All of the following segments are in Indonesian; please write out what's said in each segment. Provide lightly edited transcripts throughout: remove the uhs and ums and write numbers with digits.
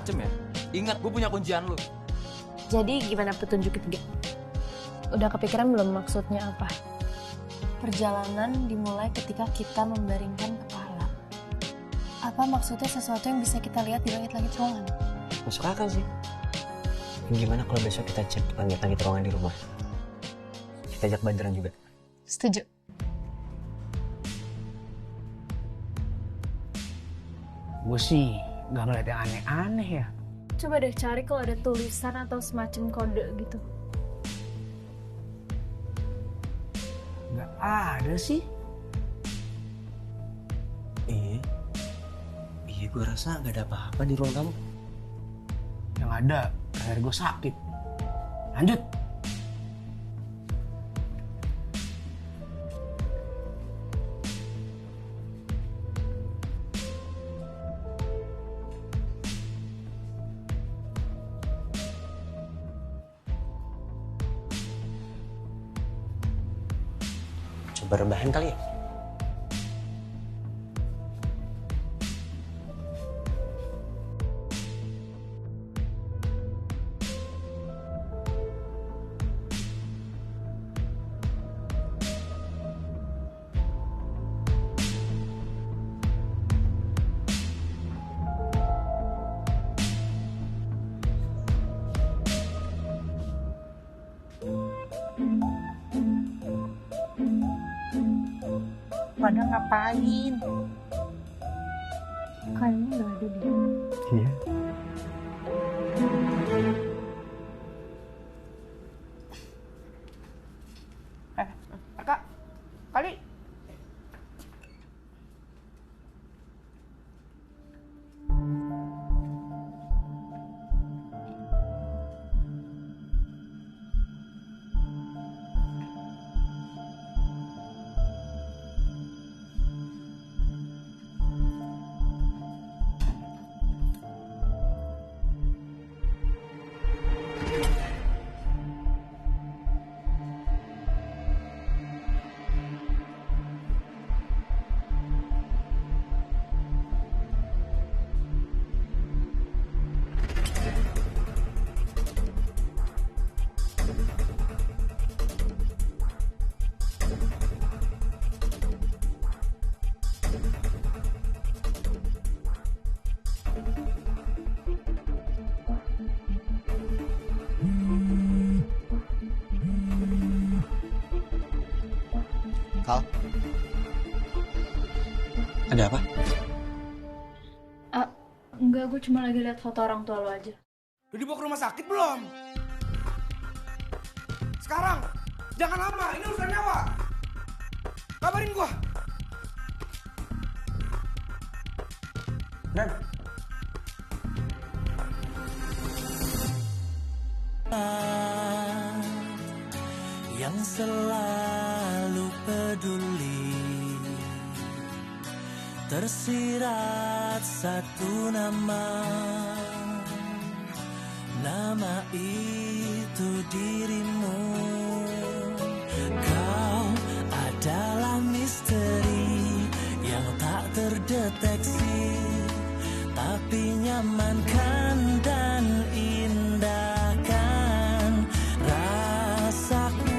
macem-macem ya. Ingat, gue punya kuncian lu. Jadi gimana petunjuk ketiga? Udah kepikiran belum maksudnya apa? Perjalanan dimulai ketika kita membaringkan kepala. Apa maksudnya sesuatu yang bisa kita lihat di langit-langit ruangan? Masuk akal sih. Gimana kalau besok kita cek langit-langit ruangan di rumah? Kita ajak Badran juga. Setuju. Gue sih gak ngeliat yang aneh-aneh ya. Coba deh cari kalau ada tulisan atau semacam kode gitu. Gak ada sih. Iya, gue rasa gak ada apa-apa di ruang tamu. Yang ada, leher gue sakit. Lanjut. Coba rebahan kali ya? Pada ngapain? Kayaknya nggak ada deh. Iya. Kak, kali Kal? Ada apa? Enggak, gue cuma lagi lihat foto orang tua lo aja. udah dibawa ke rumah sakit belum? Sekarang, jangan lama, ini urusan nyawa. Kabarin gua. Dan yang selalu peduli, tersirat satu nama, nama itu dirimu. Kau adalah misteri yang tak terdeteksi, tapi nyamankan dan indahkan rasaku.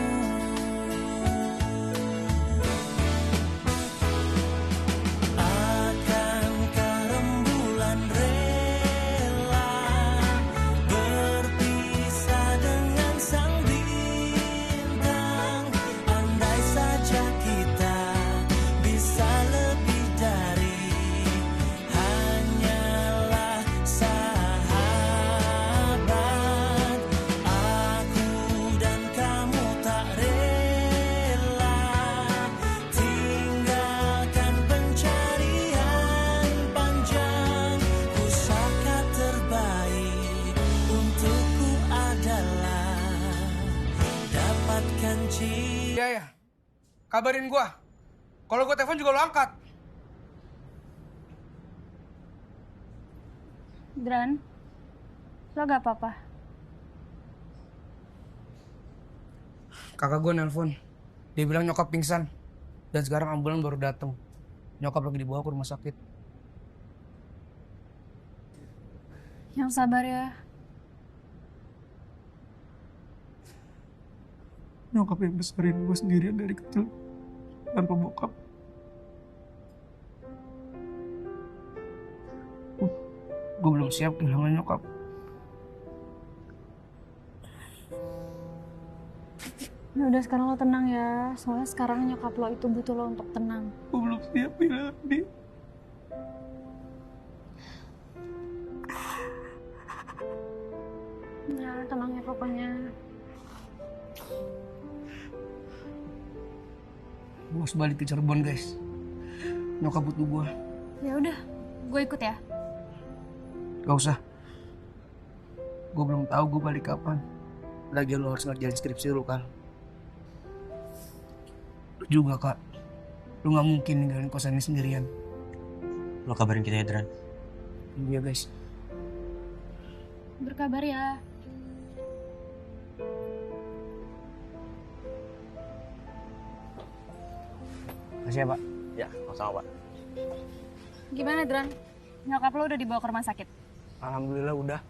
Akankah rembulan rela berpisah dengan sang bintang? Andai saja kita bisa lebih dari hanyalah sahabat. Aku dan kamu tak rela tinggalkan pencarian panjang. Pusaka terbaik untukku adalah dapatkan cinta. iya ya, kabarin gua. Kalau gua telepon juga lo angkat. Dran, lo gak apa-apa? Kakak gua nelpon. Dia bilang nyokap pingsan. Dan sekarang ambulan baru datang. Nyokap lagi dibawa ke rumah sakit. Yang sabar ya. Nyokap yang besarin gue sendirian dari kecil tanpa bokap. Gue belum siap kehilangan nyokap. Ya udah sekarang lo tenang ya. Soalnya sekarang nyokap lo itu butuh lo untuk tenang. Gue belum siap kehilangan dia. Ya tenang ya pokoknya. Gue harus balik ke Cirebon guys. Nyokap butuh gue. Ya udah, gue ikut ya. Gak usah. Gue belum tahu gue balik kapan. Lagi lo harus ngerjain skripsi lo, Kal. Lu juga, Kak. Lu gak mungkin ninggalin kosan ini sendirian. Lo kabarin kita ya, Dran. Iya, guys. Berkabar ya. Makasih ya, Pak. Ya, sama Pak. Gimana Dran? Nyokap lo udah dibawa ke rumah sakit? Alhamdulillah udah.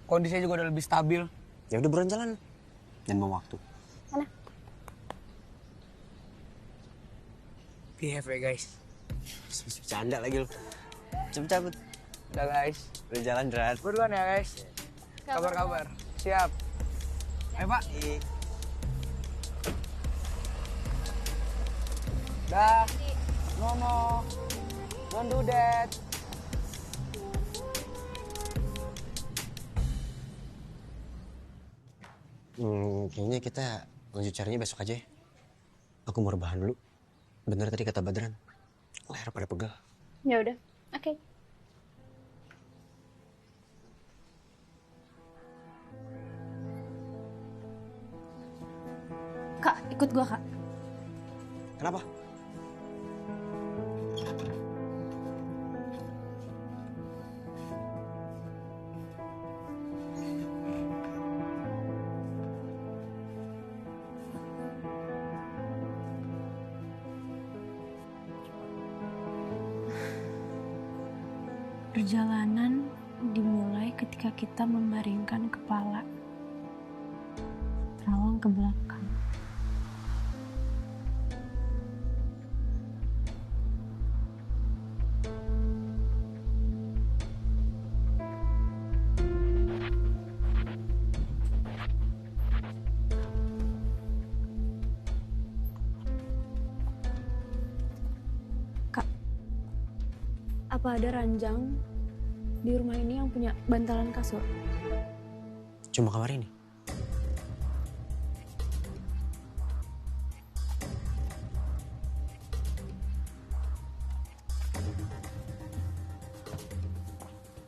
Kondisinya juga udah lebih stabil. Ya udah buruan jalan. Dan mau waktu. Mana? Behave ya, guys. Bercanda lagi lo. Cepet cabut. Udah, guys. Udah jalan, Dran. Buruan ya, guys. Kabar-kabar. Siap. Ayo, Pak. Dah. No. Don't do that. Kayaknya kita lanjut carinya besok aja ya. Aku mau rebahan dulu. Bener tadi kata Badran. Leher pada pegal. Ya udah, oke. Kak, ikut gua Kak. Kenapa? Perjalanan dimulai ketika kita membaringkan kepala terawang ke belakang. Kak, apa ada ranjang di rumah ini yang punya bantalan kasur? Cuma kamar ini.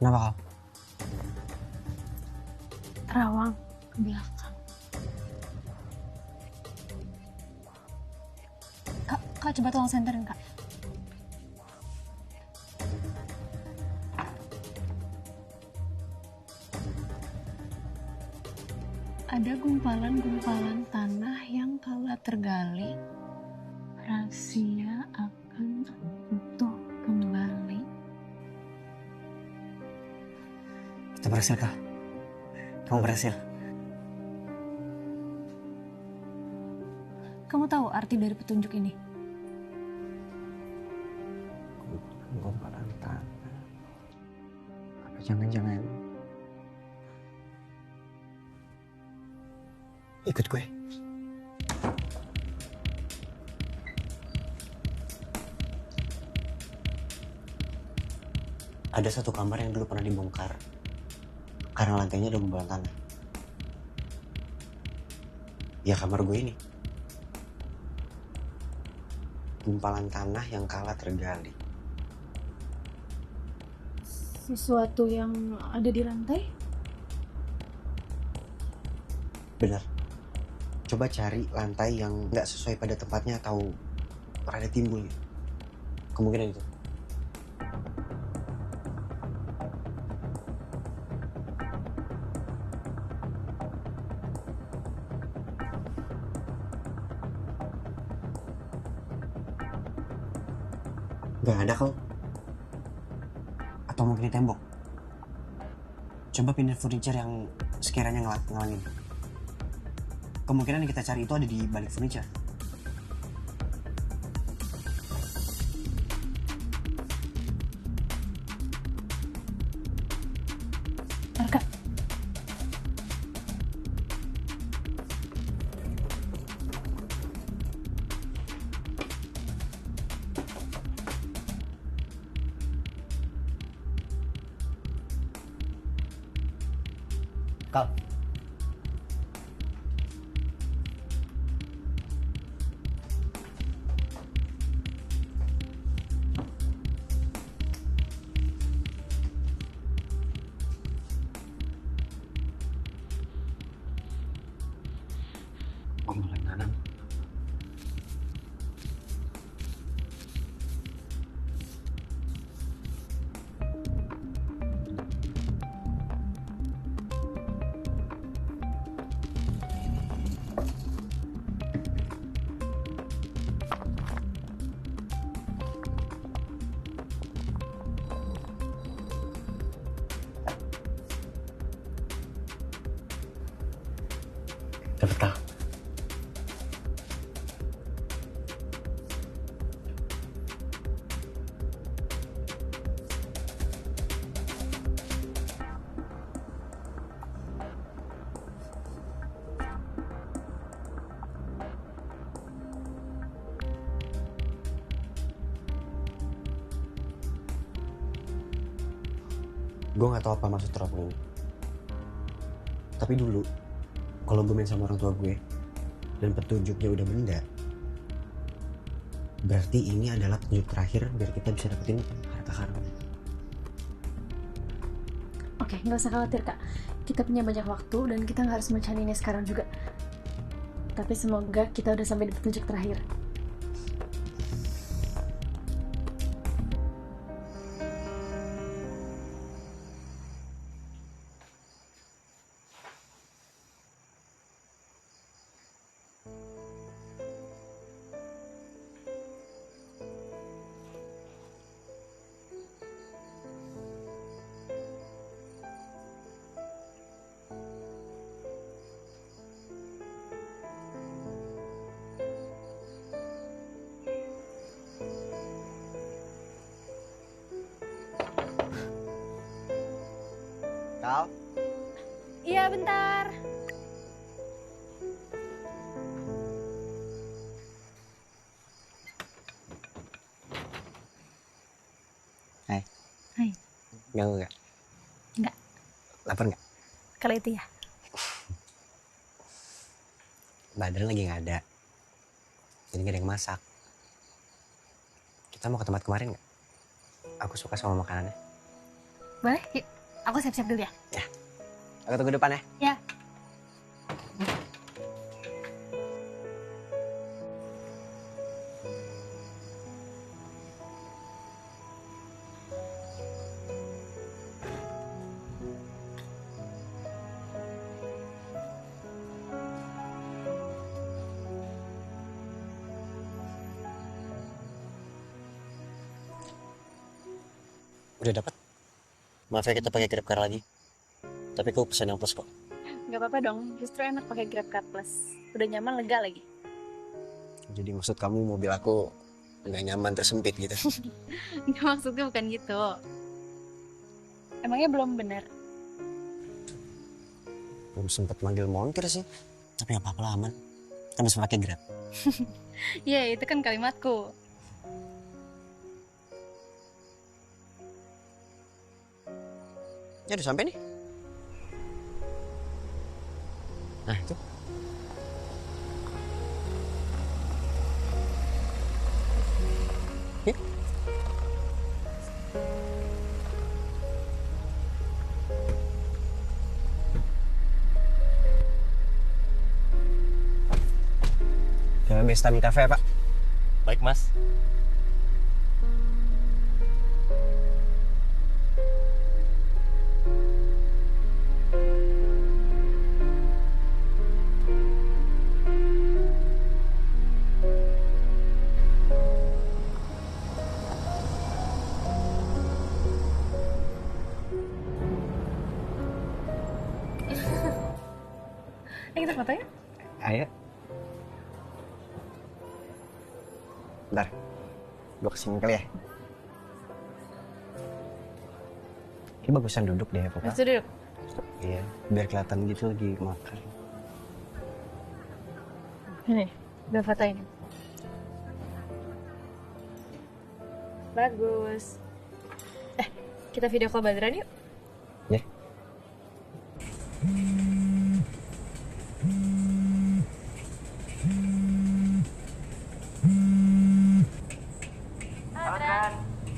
Kenapa kau? Terawang ke belakang. Kak coba tolong senterin Kak. Ada gumpalan-gumpalan tanah yang kala tergali, rahasia akan utuh kembali. Kita berhasil kah? Kamu berhasil? Kamu tahu arti dari petunjuk ini? Gumpalan tanah. Apa jangan-jangan ikut gue? Ada satu kamar yang dulu pernah dibongkar karena lantainya ada gumpalan tanah. Ya kamar gue ini. Gumpalan tanah yang kala tergali. Sesuatu yang ada di lantai? Benar. Coba cari lantai yang nggak sesuai pada tempatnya atau rada timbul. Kemungkinan itu. Nggak ada kok. Atau mungkin di tembok. Coba pindah furniture yang sekiranya ngalangin. Kemungkinan yang kita cari itu ada di balik furniture. Arka. Kal. Om langganan. Dapat Kal. Gue gak tahu apa maksud teropong ini. Tapi dulu, kalau gue main sama orang tua gue, dan petunjuknya udah benda, berarti ini adalah petunjuk terakhir biar kita bisa dapetin harta karun. Oke, nggak usah khawatir Kak. Kita punya banyak waktu dan kita nggak harus mencari ini sekarang juga. Tapi semoga kita udah sampai di petunjuk terakhir. Kal? Iya, bentar. Hai. Hai. Ganggu gak? Enggak. Lapar gak? Kalau itu ya. Badan lagi gak ada. Jadi gak ada yang masak. Kita mau ke tempat kemarin gak? Aku suka sama makanannya. Boleh? Yuk. Aku siap-siap dulu ya. Ya. Aku tunggu depan ya. Ya. Udah dapat? Maaf ya kita pakai GrabCar lagi. Tapi aku pesan yang plus kok. Nggak apa-apa dong. Justru enak pakai GrabCar Plus. Udah nyaman, lega lagi. Jadi maksud kamu mobil aku nggak nyaman, tersempit gitu? Nggak, maksudnya bukan gitu. Emangnya belum bener? Belum sempat manggil montir sih. Tapi nggak apa-apa lah, aman. Kan bisa pakai Grab. Iya, itu kan kalimatku. Ya udah sampai nih. Nah itu. Yuk. Jangan Bestami Cafe Pak. Baik, Mas. Kita foto ya? Ayo. Bentar. Gue kesini kali ya. Ini bagusan duduk deh pokoknya. Langsung duduk. Iya, biar kelihatan gitu lagi makan. Ini, udah fotoin. Bagus. Kita video call beneran yuk. Ya.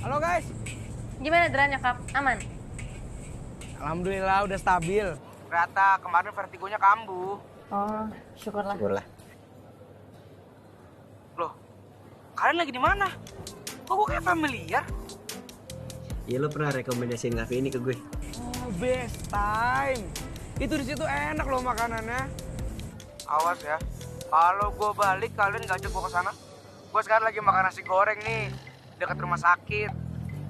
Halo guys. Gimana Dran nyokap? Aman? Alhamdulillah udah stabil. Ternyata kemarin vertigonya kambuh. Oh, syukurlah. Syukurlah. Loh, kalian lagi di mana? Kok gue kayak familiar? Iya, lo pernah rekomendasiin kafe ini ke gue. Oh, best time. Itu di situ enak loh makanannya. Awas ya. Kalau gue balik kalian gak ajak gue ke sana. Gue sekarang lagi makan nasi goreng nih dekat rumah sakit.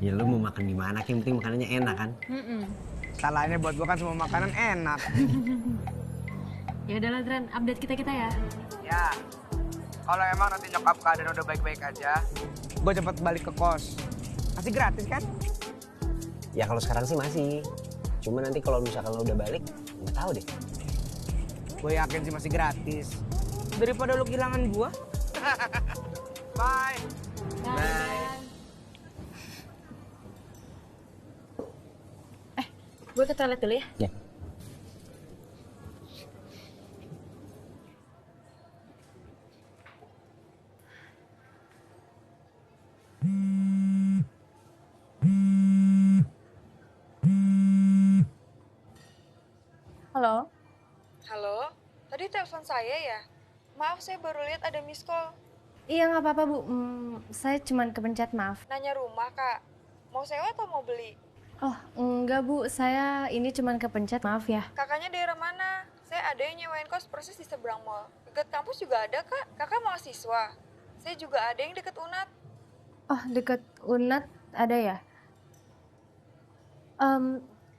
Ya lo mau makan di mana? Yang penting makanannya enak kan? Salahnya buat gue kan semua makanan enak. Ya udahlah Dran, update kita ya. Ya. Kalau emang nanti nyokap keadaan udah baik-baik aja, gue cepet balik ke kos. Masih gratis kan? Ya kalau sekarang sih masih. Cuma nanti kalau misalkan lo udah balik, nggak tahu deh. Gue yakin sih masih gratis. Daripada lo kehilangan gue. Bye. Bye. Gue ke toilet dulu ya. Ya. Halo? Halo, tadi telepon saya ya? Maaf, saya baru lihat ada miss call. Iya nggak apa-apa Bu, saya cuman kepencet maaf. Nanya rumah, Kak. Mau sewa atau mau beli? Oh enggak Bu, saya ini cuman kepencet maaf ya. Kakaknya daerah mana? Saya ada yang nyewain kos persis di seberang mall. Dekat kampus juga ada, Kak. Kakak mahasiswa. Saya juga ada yang deket UNAT. Oh deket UNAT ada ya?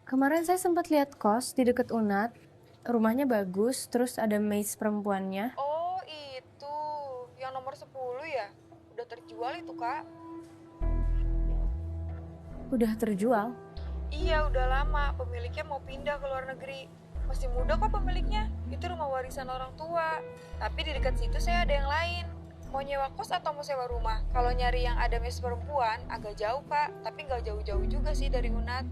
Kemarin saya sempat lihat kos di deket UNAT. Rumahnya bagus, terus ada maid perempuannya. Oh, itu. Yang nomor 10 ya? Udah terjual itu, Kak. Udah terjual? Iya, udah lama. Pemiliknya mau pindah ke luar negeri. Masih muda kok pemiliknya. Itu rumah warisan orang tua. Tapi di dekat situ saya ada yang lain. Mau nyewa kos atau mau sewa rumah? Kalau nyari yang ada maid perempuan, agak jauh, Kak. Tapi nggak jauh-jauh juga sih dari UNAT.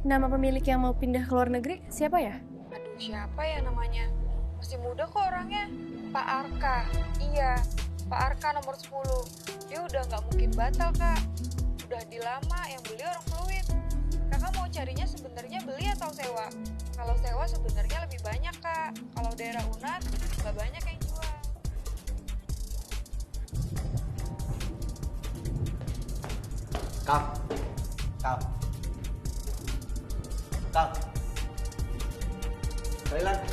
Nama pemilik yang mau pindah ke luar negeri siapa ya? Aduh, siapa ya namanya? Masih muda kok orangnya. Pak Arka. Iya, Pak Arka nomor 10. Dia udah nggak mungkin batal, Kak. Udah dilama, yang beli orang fluid. Kakak mau carinya sebenarnya beli atau sewa? Kalau sewa sebenarnya lebih banyak, Kak. Kalau daerah UNAT, nggak banyak yang jual. Kal. Thailand.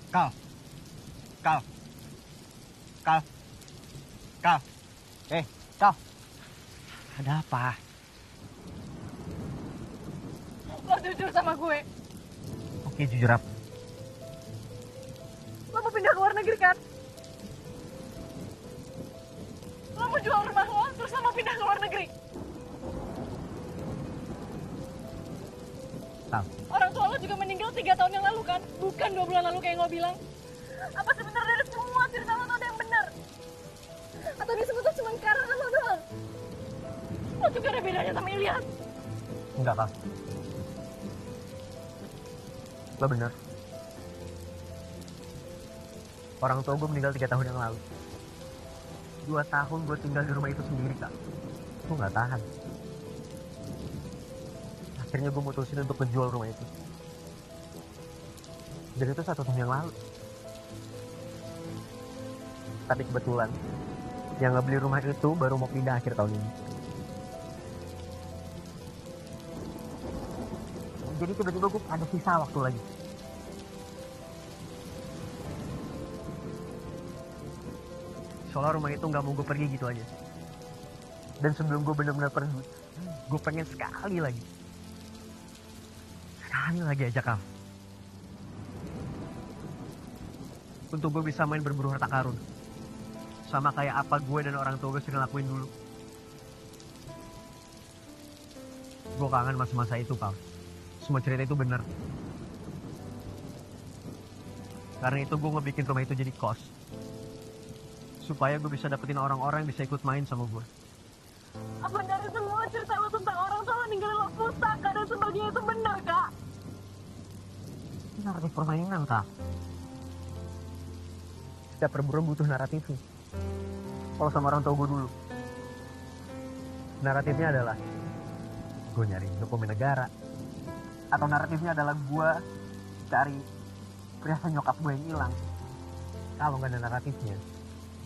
Kal. Kal. Ada apa? Lo jujur sama gue. Oke, jujur apa? Lo mau pindah ke luar negeri kan? Lo mau jual rumah lo, terus lo mau pindah ke luar negeri? Kal. Orang tua lo juga meninggal 3 tahun yang lalu kan? Bukan 2 bulan lalu kayak lo bilang. Apa sebenarnya dari semua cerita lo tuh ada yang benar? Atau ini semua tuh cuma karena lo doang? Lo juga ada bedanya sama Ilyas. Enggak, Kal. Lo bener. Orang tua gue meninggal 3 tahun yang lalu. 2 tahun gue tinggal di rumah itu sendiri, Kak. Gue gak tahan. Akhirnya gue mutusin untuk menjual rumah itu. Dan itu 1 tahun yang lalu. Tapi kebetulan, yang ngebeli rumah itu baru mau pindah akhir tahun ini. Jadi tiba-tiba gue ada sisa waktu lagi. Soalnya rumah itu gak mau gue pergi gitu aja. Dan sebelum gue benar-benar pergi, Gue pengen sekali lagi aja Kal. Untuk gue bisa main berburu harta karun. Sama kayak apa gue dan orang tua gue sering lakuin dulu. Gue kangen masa-masa itu Kal. Semua cerita itu bener. Karena itu gue ngebikin rumah itu jadi kos. Supaya gue bisa dapetin orang-orang yang bisa ikut main sama gue. Apa dari semua cerita lo tentang orang tua ninggalin lo pustaka dan sebagainya itu benar, Kak? Naratif permainan, Kak. Setiap perburuan butuh naratifnya. Kalau sama orang tua gue dulu, naratifnya adalah gue nyari dokumen negara. Atau naratifnya adalah gue cari perhiasan nyokap gue yang hilang. Kalau nggak ada naratifnya,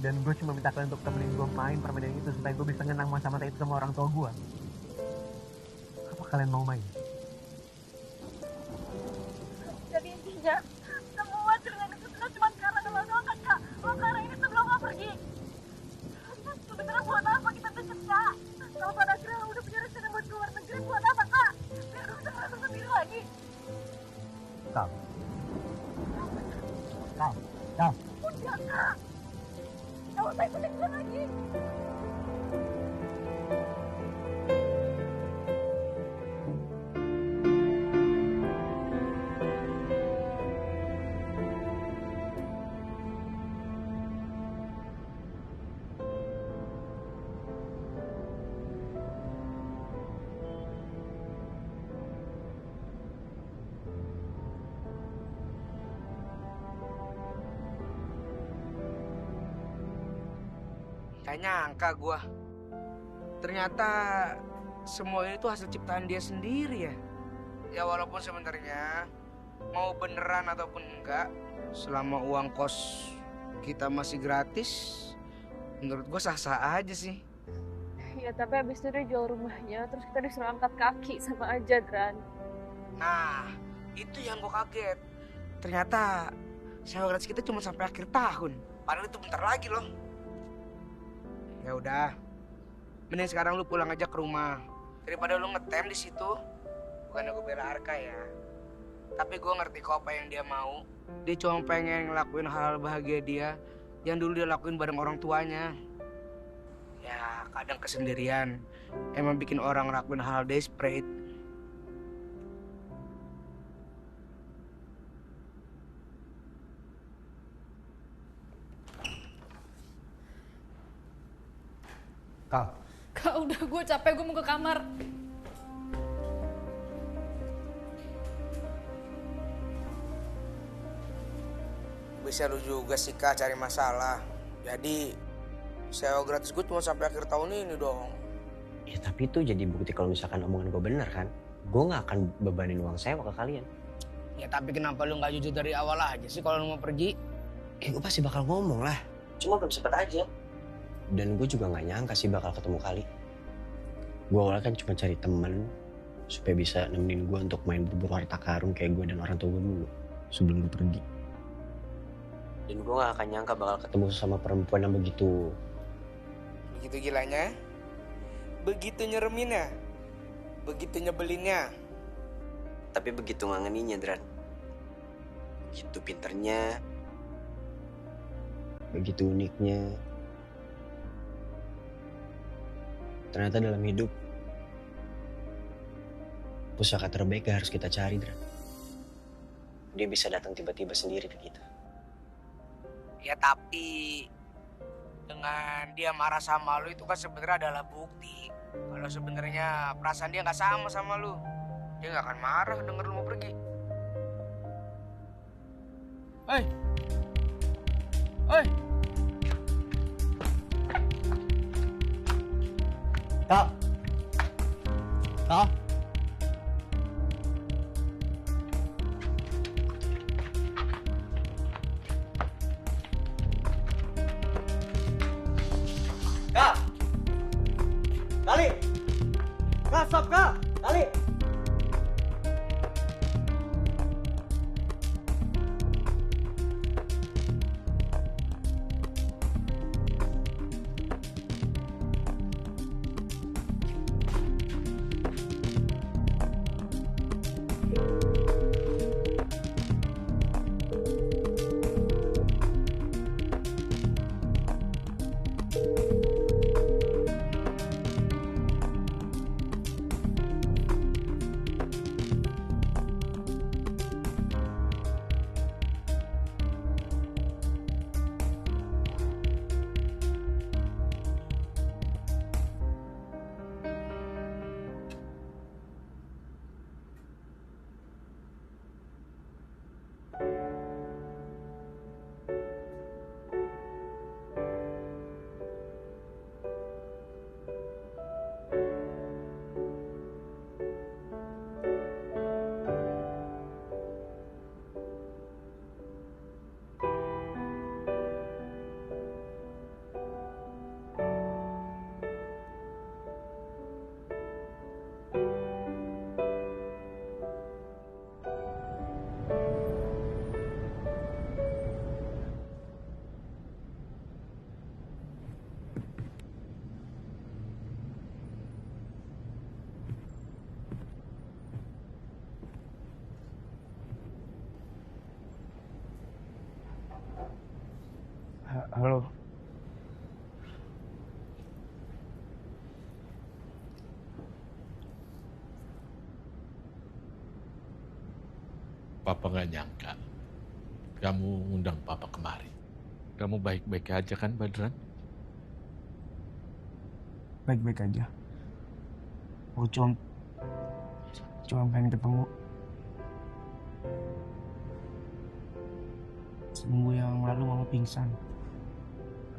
dan gue cuma minta kalian untuk temenin gue main permainan itu supaya gue bisa ngenang masa-masa itu sama orang tua gue. Apa kalian mau main? Jadi intinya, semua cerita itu cuma karena lo doang kan, Kak? Lo karena ini sebelum lo pergi. Sebenarnya buat apa kita deket, Kak? Kalau pada akhirnya lo udah punya rencana buat keluar negeri, buat apa, Kak? Biar lo bisa merasa sendiri lagi. Kal. Udah, Kak. Kalau saya ikutin gue lagi. Gak nyangka gue. Ternyata semua ini tuh hasil ciptaan dia sendiri ya. Ya walaupun sebenarnya mau beneran ataupun enggak, selama uang kos kita masih gratis, menurut gue sah-sah aja sih. Ya tapi abis itu dia jual rumahnya, terus kita disuruh angkat kaki sama aja, Dran. Nah, itu yang gue kaget. Ternyata sewa gratis kita cuma sampai akhir tahun. Padahal itu bentar lagi loh. Ya udah, mending sekarang lu pulang aja ke rumah daripada lu ngetem di situ. Bukannya gue bela Arka ya, tapi gue ngerti kok apa yang dia mau. Dia cuma pengen ngelakuin hal bahagia dia yang dulu dia lakuin bareng orang tuanya. Ya kadang kesendirian emang bikin orang ngelakuin hal desperate. Kak, udah gue capek, gue mau ke kamar. Bisa lu juga sih Kak cari masalah. Jadi sewa gratis gue cuma sampai akhir tahun ini dong. Ya tapi itu jadi bukti kalau misalkan omongan gue bener kan. Gue gak akan bebanin uang sewa ke kalian. Ya tapi kenapa lu gak jujur dari awal aja sih kalau lu mau pergi? Ya gue pasti bakal ngomong lah. Cuma belum sempet aja. Dan gue juga gak nyangka sih bakal ketemu kali. Gue awalnya kan cuma cari temen supaya bisa nemenin gue untuk main berburu harta karun kayak gue dan orang tua gue dulu sebelum gue pergi. Dan gue gak akan nyangka bakal ketemu sama perempuan yang begitu Gilanya, begitu nyereminnya, begitu nyebelinnya. tapi begitu ngangeninya, Dran. Begitu pinternya, begitu uniknya. Ternyata dalam hidup, pusaka terbaik gak harus kita cari, Dran. Dia bisa datang tiba-tiba sendiri ke kita. Ya tapi dengan dia marah sama lu itu kan sebenarnya adalah bukti kalau sebenarnya perasaan dia nggak sama lu. Dia nggak akan marah denger lu mau pergi. Hei, Kak! Kak! Kak! Kali! Kak, stop, Kak! Kali! Papa nggak nyangka kamu ngundang Papa kemari. Kamu baik-baik aja kan, Badran? Baik-baik aja. Aku cuma pengen ketemu. Seminggu yang lalu mama pingsan.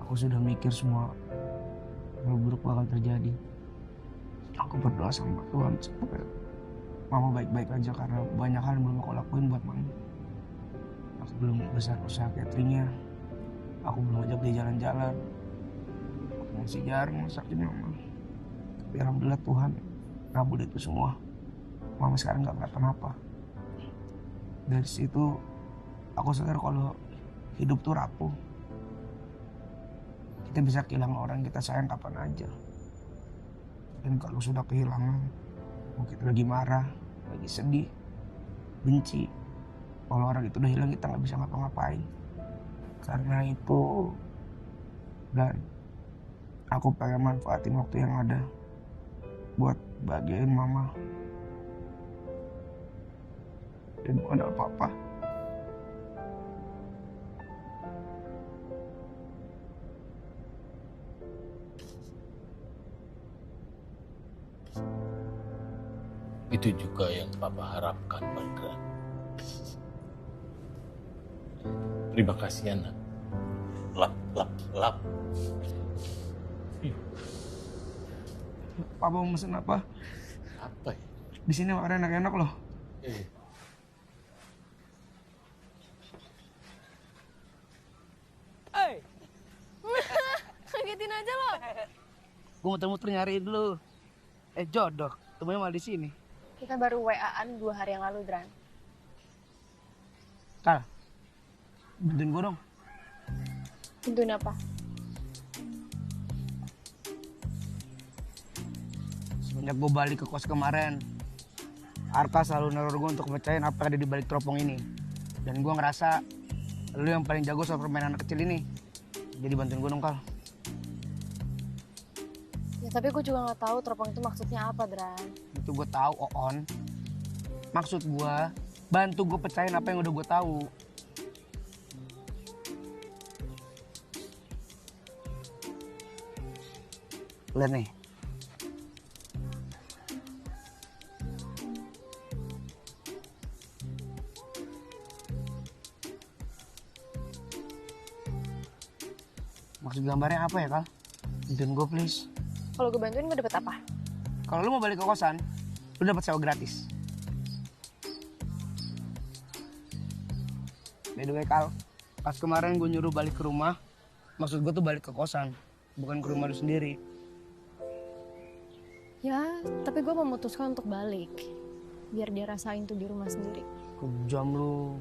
Aku sudah mikir semua hal buruk bakal terjadi. Aku berdoa sama Tuhan supaya mama baik-baik aja karena banyak hal yang belum aku lakuin buat mama. Aku belum besar usaha cateringnya. Aku belum ajak dia jalan-jalan. Aku masih jarang masakin mama. Tapi alhamdulillah Tuhan ngabul itu semua. Mama sekarang gak kenapa-napa. Dari situ aku sadar kalau hidup tuh rapuh. Kita bisa kehilangan orang yang kita sayang kapan aja. Dan kalau sudah kehilangan, mau kita lagi marah, lagi sedih, benci, kalau orang itu udah hilang kita nggak bisa ngapa-ngapain. Karena itu, dan aku pengen manfaatin waktu yang ada buat bahagiain mama. Dan bukan ada apa-apa. Itu juga yang Papa harapkan, Badran. Terima kasih, anak. Lap. Papa mau pesen apa? Apa ya? Di sini makanan enak-enak loh. Kagetin aja lo. Gue muter-muter nyariin lu. Jodoh, temunya malah di sini. Kita baru WA-an 2 hari yang lalu, Dran. Kal, bantuin gue dong. Bantuin apa? Semenjak gue balik ke kos kemarin, Arka selalu neror gue untuk percayain apa yang ada di balik teropong ini. Dan gue ngerasa lu yang paling jago soal permainan anak kecil ini. Jadi bantuin gue dong, Kal. Ya tapi gue juga nggak tahu teropong itu maksudnya apa, Dran. Itu gue tahu, Oon. Maksud gue, bantu gue percayain apa yang udah gue tahu. Lihat nih. Maksud gambarnya apa ya, Kal? Bantuin gue, please. Kalau gue bantuin gue dapet apa? Kalau lu mau balik ke kosan, lu dapat sewa gratis. By the way, Kal, pas kemarin gue nyuruh balik ke rumah, maksud gue tuh balik ke kosan, bukan ke rumah lu sendiri. Ya, tapi gue memutuskan untuk balik. Biar dia rasain tuh di rumah sendiri. Kejam lu.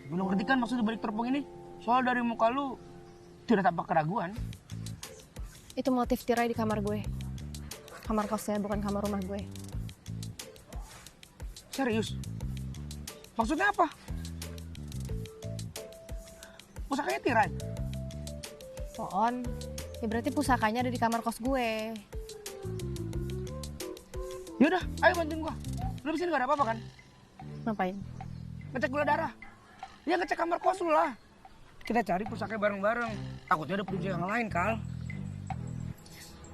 Gue ngerti kan maksud balik teropong ini? Soal dari muka lu, tidak tampak keraguan. Itu motif tirai di kamar gue. Kamar kosnya, bukan kamar rumah gue. Serius? Maksudnya apa? Pusakanya tirai? Poon, ya berarti pusakanya ada di kamar kos gue. Yaudah, ayo bantuin gua. Lu disini gak ada apa-apa kan? Ngapain? Ngecek gula darah. Ya ngecek kamar kos lu lah. Kita cari pusakanya bareng-bareng. Takutnya ada petunjuk yang lain, Kal.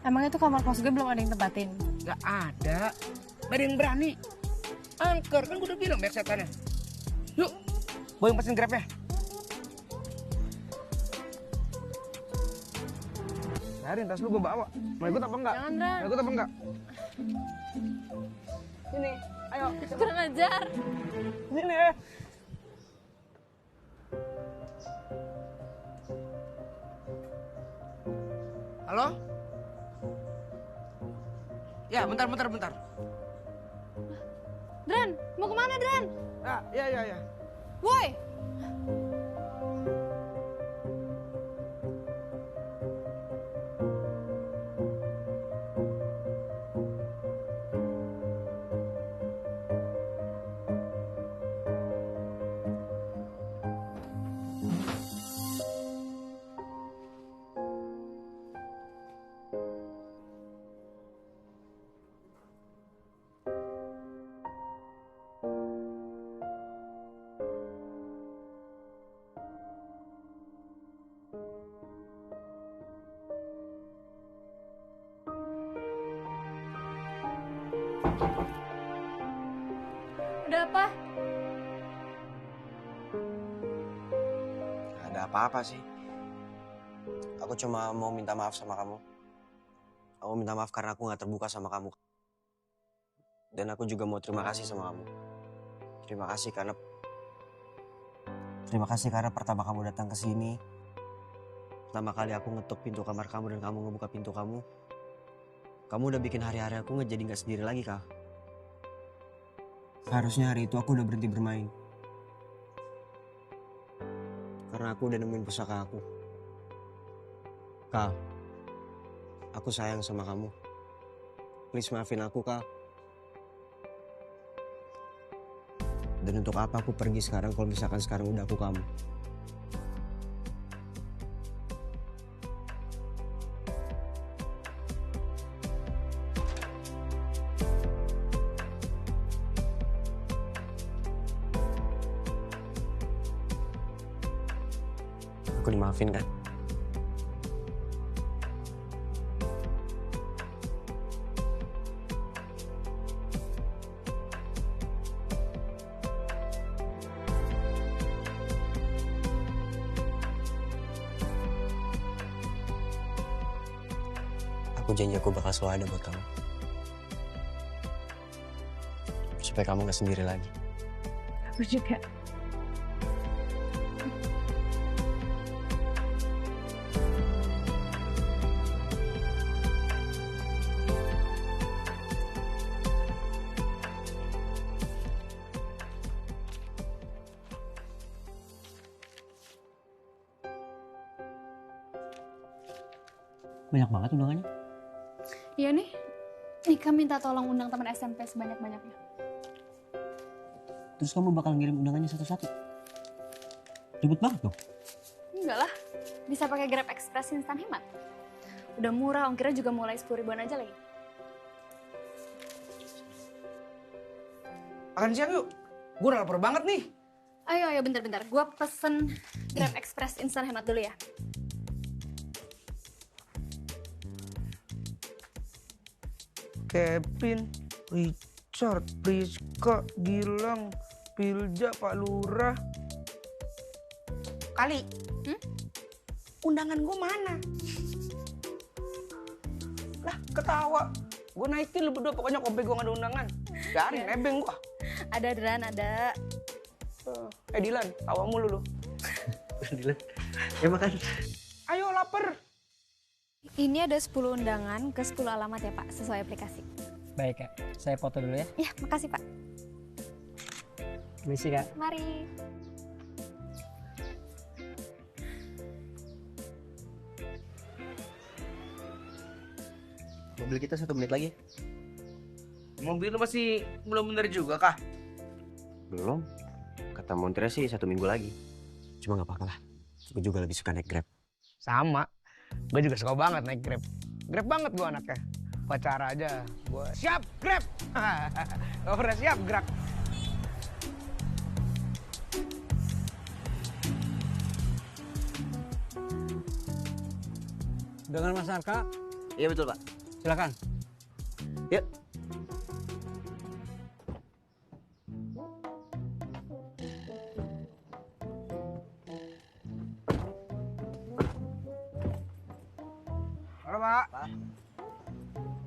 Emangnya tuh kamar kos gue belum ada yang tempatin? Gak ada. Gak ada yang berani. Angker, kan gue udah bilang banyak setannya. Yuk, gue yang pesen grabnya. Cariin tas lu gue bawa. Mau ikut apa enggak? Jangan, Dran. Mau ikut apa enggak? Sini, ayo. Kurang ajar. Sini. Halo? Ya, bentar. Dran, mau kemana, Dran? Ya. Woi! Udah apa? Gak ada apa-apa sih. Aku cuma mau minta maaf sama kamu. Aku minta maaf karena aku gak terbuka sama kamu. Dan aku juga mau terima kasih sama kamu. Terima kasih karena pertama kamu datang ke sini. Pertama kali aku ngetuk pintu kamar kamu dan kamu ngebuka pintu kamu. Kamu udah bikin hari-hari aku jadi gak sendiri lagi, Kak. Harusnya hari itu aku udah berhenti bermain. Karena aku udah nemuin pusaka aku. Kak, aku sayang sama kamu. Please maafin aku, Kak. Dan untuk apa aku pergi sekarang kalau misalkan sekarang udah aku kamu? Aku dimaafin kan? Aku janji aku bakal selalu ada buat kamu. Supaya kamu gak sendiri lagi. Aku juga. Banyak banget undangannya. Iya nih, Nika minta tolong undang teman SMP sebanyak-banyaknya. Terus kamu bakal ngirim undangannya satu-satu? Ribet banget dong. Enggak lah, bisa pakai Grab Express instan hemat. Udah murah, ongkirnya juga mulai 10 ribuan aja lagi. Makan siang yuk. Gue udah lapar banget nih. Ayo, bentar-bentar. Gue pesen Grab Express instan hemat dulu ya. Kevin, Richard, Priska, Gilang, Pilja, Pak Lurah. Kali, undangan gue mana? Lah, ketawa. Gue naikin lu berdua, pokoknya kopi gue gak ada undangan. Biarin, nebeng gue. Ada, Dran, ada. Dilan, tawa mulu lu. Dilan, ya makan. Ayo, lapar. Ini ada 10 undangan ke 10 alamat ya Pak, sesuai aplikasi. Baik Kak, saya foto dulu ya. Ya, makasih Pak. Misi Kak. Mari. Mobil kita 1 menit lagi. Mobil lu masih belum bener juga kah? Belum. Kata montirnya sih 1 minggu lagi. Cuma gak apa-apa lah. Gue juga lebih suka naik Grab. Sama. Gue juga suka banget naik Grab. Grab banget gue anaknya. Pacara aja. Gue siap Grab. Gak pernah siap gerak. Dengan Mas Arka, Iya betul Pak. silakan. Yuk. Halo Pak.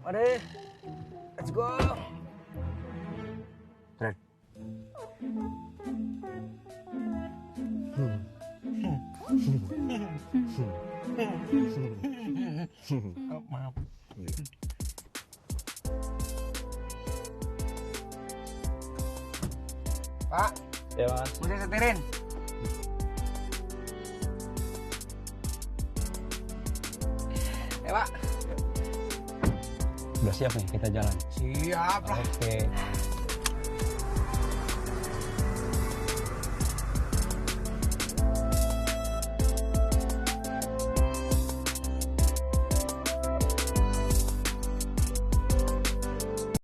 Mari. Let's go. Keren. Oh, maaf. Pak, Ya Mas. mau saya setirin. Ya Pak. Udah siap nih kita jalan. Siap lah. Oke.